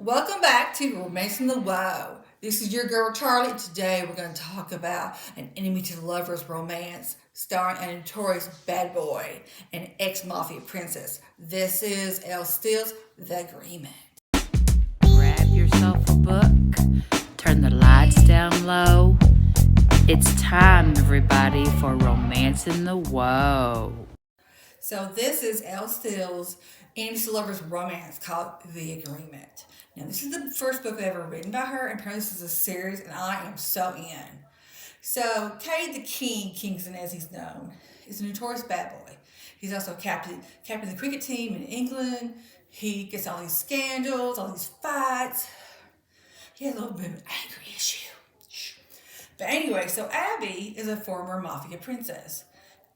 Welcome back to Romancing the Wow. This is your girl Charlie. Today we're going to talk about an enemy to lovers romance starring a notorious bad boy and ex mafia princess. This is L Steele's The Agreement. Grab yourself a book, turn the lights down low. It's time, everybody, for Romancing the Woe. So this is L Steele's enemies to lovers romance called The Agreement. Now this is the first book ever written by her, and apparently this is a series, and I am so in. So Teddy the King, Kingston as he's known, is a notorious bad boy. He's also captain of the cricket team in England. He gets all these scandals, all these fights. He has a little bit of an anger issue. But anyway, so Abby is a former mafia princess.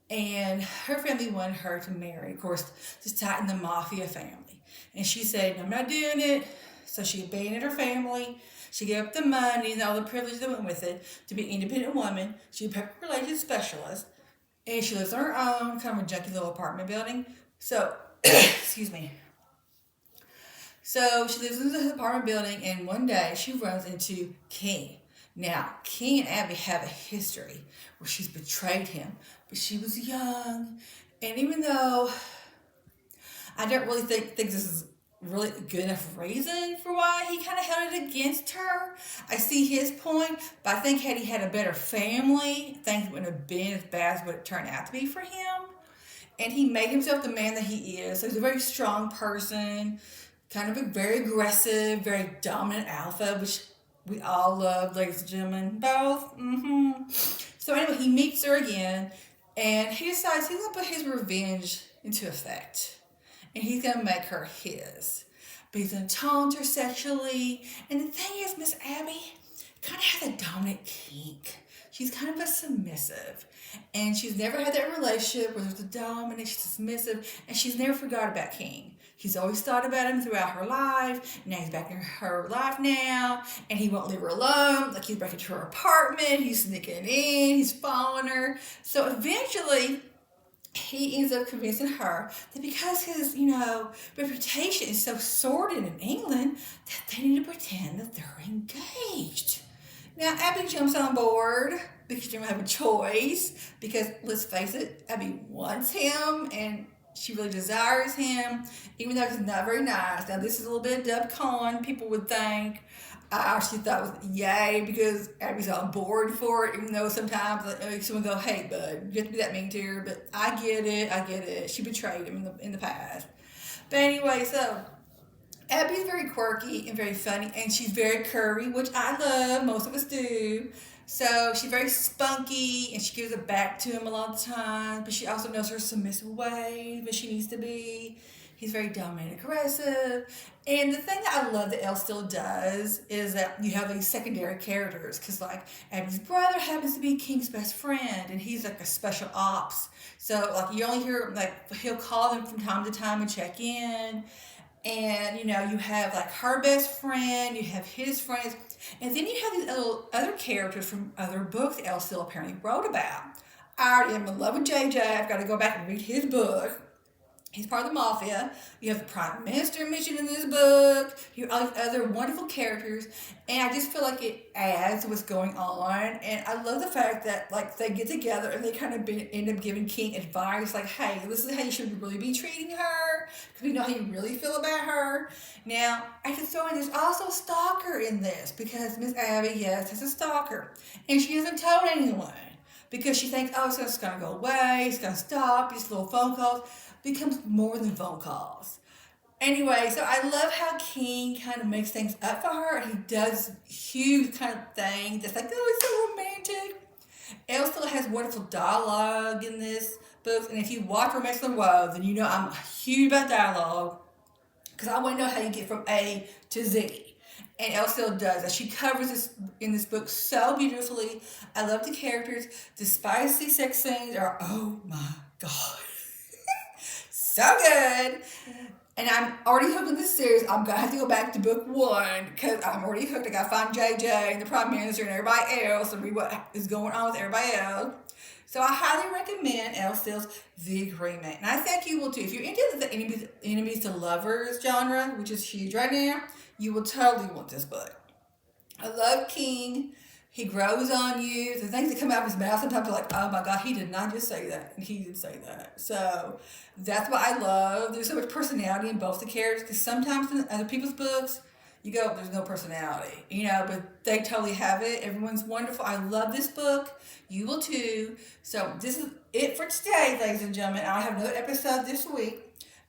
And her family wanted her to marry, of course, to tighten the mafia family. And she said, I'm not doing it. So she abandoned her family. She gave up the money and all the privilege that went with it to be an independent woman. She's a public relations specialist. And she lives on her own, kind of a junky little apartment building. So, excuse me. So she lives in this apartment building, and one day she runs into King. Now, King and Abby have a history where she's betrayed him, but she was young. And even though I don't really think this is really good enough reason for why he kind of held it against her. I see his point, but I think had he had a better family, things wouldn't have been as bad as what it turned out to be for him. And he made himself the man that he is. So he's a very strong person, kind of a very aggressive, very dominant alpha, which we all love, ladies and gentlemen, both. So anyway, he meets her again, and he decides he's gonna put his revenge into effect, and he's gonna make her his. But he's gonna taunt her sexually, and the thing is, Miss Abby kind of has a dominant kink. She's kind of a submissive, and she's never had that relationship where there's a dominant, she's submissive, and she's never forgot about King. He's always thought about him throughout her life. Now he's back in her life now, and he won't leave her alone. Like he's back into her apartment, he's sneaking in, he's following her. So eventually, he ends up convincing her that because his, reputation is so sordid in England, that they need to pretend that they're engaged. Now, Abby jumps on board because she don't have a choice. Because let's face it, Abby wants him and she really desires him, even though he's not very nice. Now, this is a little bit of dub con, people would think. I actually thought it was yay because Abby's on board for it, even though sometimes someone go, hey, bud, you have to be that mean to her. But I get it. She betrayed him in the past. But anyway, so Abby's very quirky and very funny, and she's very curvy, which I love. Most of us do. So she's very spunky, and she gives it back to him a lot of times. But she also knows her submissive ways, but she needs to be. He's very dominant, and aggressive. And the thing that I love that Elle still does is that you have these secondary characters. Because, like, Abby's brother happens to be King's best friend, and he's like a special ops. So, like, you only hear, like, he'll call them from time to time and check in. And you have like her best friend, you have his friends, and then you have these other characters from other books that Elle still apparently wrote about. I already am in love with JJ. I've got to go back and read his book. He's part of the mafia. You have the prime minister mentioned in this book. You have all these other wonderful characters, and I just feel like it adds to what's going on. And I love the fact that like they get together and they kind of end up giving King advice, like, "Hey, this is how you should really be treating her, because we know how you really feel about her." Now, I can throw in there's also a stalker in this because Miss Abby, yes, has a stalker, and she hasn't told anyone because she thinks, oh, it's just gonna go away, it's gonna stop, these little phone calls becomes more than phone calls. Anyway, so I love how King kind of makes things up for her. He does huge kind of thing that's like, oh, it's so romantic. Elle still has wonderful dialogue in this book, and if you watch Romance of the World, then you know I'm huge about dialogue because I want to know how you get from A to Z. And Elle still does that. She covers this in this book so beautifully. I love the characters. The spicy sex scenes are, oh my God. So good. And I'm already hooked on this series. I'm going to have to go back to book one because I'm already hooked. I got to find JJ and the Prime Minister and everybody else and read what is going on with everybody else. So I highly recommend L Steele's The Agreement. And I think you will too. If you're into the enemies to lovers genre, which is huge right now, You will totally want this book. I love King. He grows on you. The things that come out of his mouth sometimes are like, oh my God, he did not just say that. And he did say that. So that's what I love. There's so much personality in both the characters because sometimes in other people's books, you go, there's no personality, but they totally have it. Everyone's wonderful. I love this book. You will too. So this is it for today, ladies and gentlemen. I'll have another episode this week.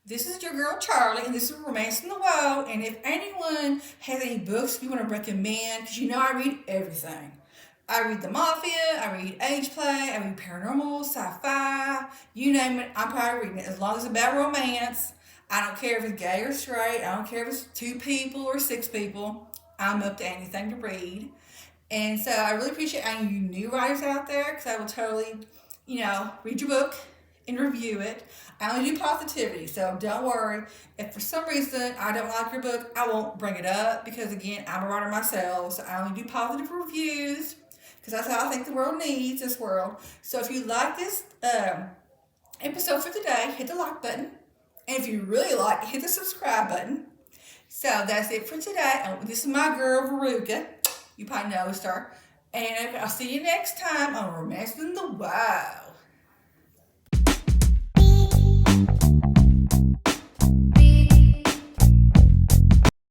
This is your girl Charley, and this is Romance in the World. And if anyone has any books you want to recommend, because I read everything. I read the Mafia, I read age play, I read paranormal, sci-fi, you name it, I'm probably reading it. As long as it's about romance, I don't care if it's gay or straight, I don't care if it's 2 people or 6 people, I'm up to anything to read. And so I really appreciate any of you new writers out there, because I will totally, read your book and review it. I only do positivity, so don't worry. If for some reason I don't like your book, I won't bring it up, because again, I'm a writer myself, so I only do positive reviews, because that's how I think the world needs this world. So if you like this episode for today, hit the like button. And if you really like it, hit the subscribe button. So that's it for today. This is my girl, Veruca. You probably know her. And I'll see you next time on Romance in the Wild.